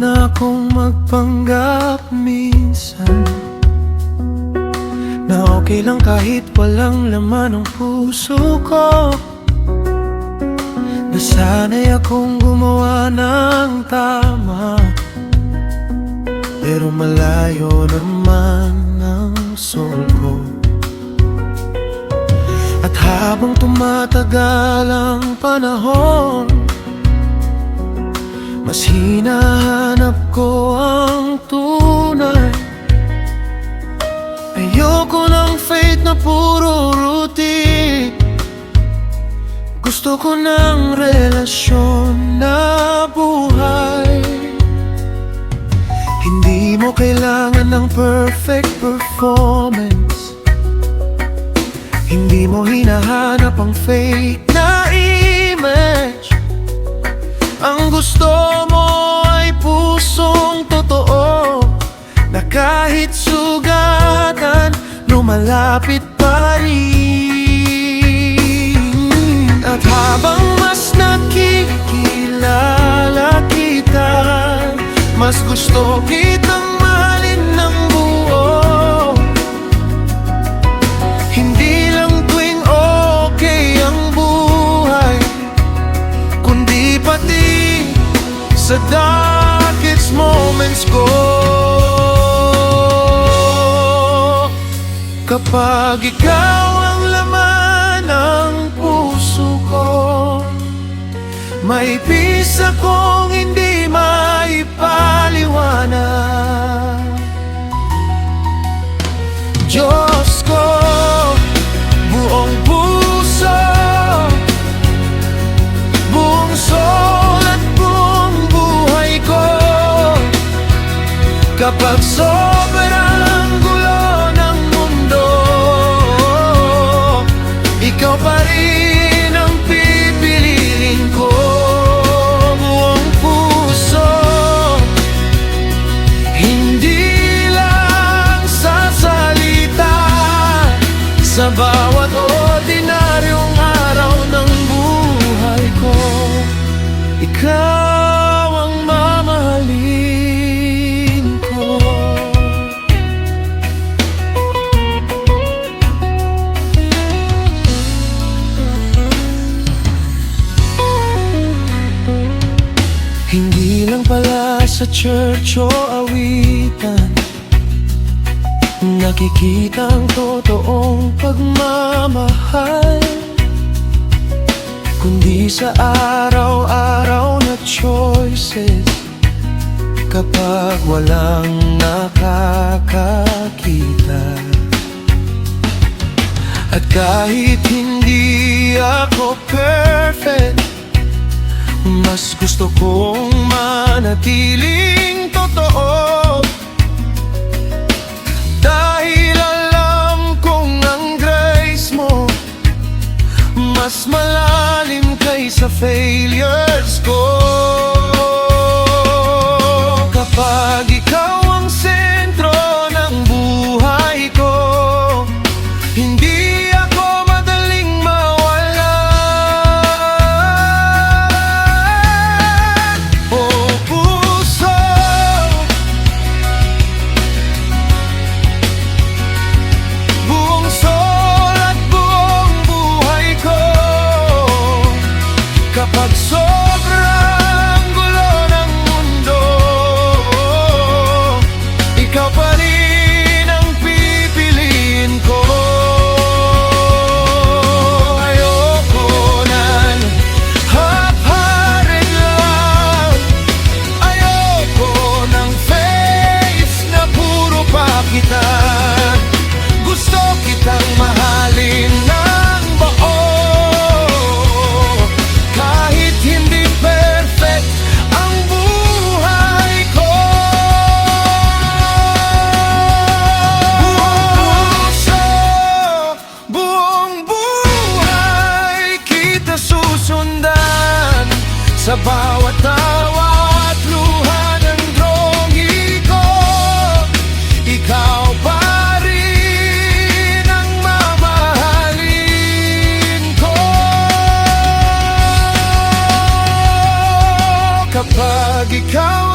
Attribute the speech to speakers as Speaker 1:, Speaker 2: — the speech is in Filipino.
Speaker 1: na akong magpanggap minsan na okay lang kahit walang laman ang puso ko. Nasanay akong gumawa ng tama, pero malayo naman ang soul ko. At habang tumatagal ang panahon, mas hinahanap ko ang tunay. Ayoko ng fate na puro routine. Gusto ko ng relasyon na buhay. Hindi mo kailangan ng perfect performance. Hindi mo hinahanap ang fake na image. Ang gusto mo ay pusong totoo, na kahit sugatan, lumalapit pa rin. At habang mas nakikilala kita, mas gusto kitang mahalin ng buo. Hindi lang tuwing okay ang buhay, kundi pati sa darkest moments ko. Kapag ikaw ang laman ng puso ko, may peace akong hindi maipaliwanag. Diyos ko, buong puso, buong soul at buong buhay ko. Kapag sobrang gulo ng mundo, ikaw pa rin ang pipiliin ko. Buong puso, hindi lang sa salita. Sa bawat ordinaryong araw ng buhay ko, ikaw ang mamahalin ko. Hindi lang pala sa church o awitan nakikita ang totoong pagmamahal, kundi sa araw-araw na choices. Kapag walang nakakakita, at kahit hindi ako perfect, mas gusto kong manatiling totoo. Dahil alam kong ang grace mo mas malalim kaysa failures ko. Kapag ikaw ang sentro ng buhay ko, hindi ako madaling mawala. Oh puso, buong soul at buong buhay ko. Kapag sobrang gulo ng mundo, ikaw pa rin ang pipiliin ko. Ayoko ng half-hearted love. Ayoko ng face na puro pakitan. Gusto kitang mahalin ng buo, kahit hindi perfect ang buhay ko. Buong puso, buong buhay kita susundan. Sa bawat tawa at luha ng drogi ko, ikaw pa rin ang mamahalin ko. Kapag ikaw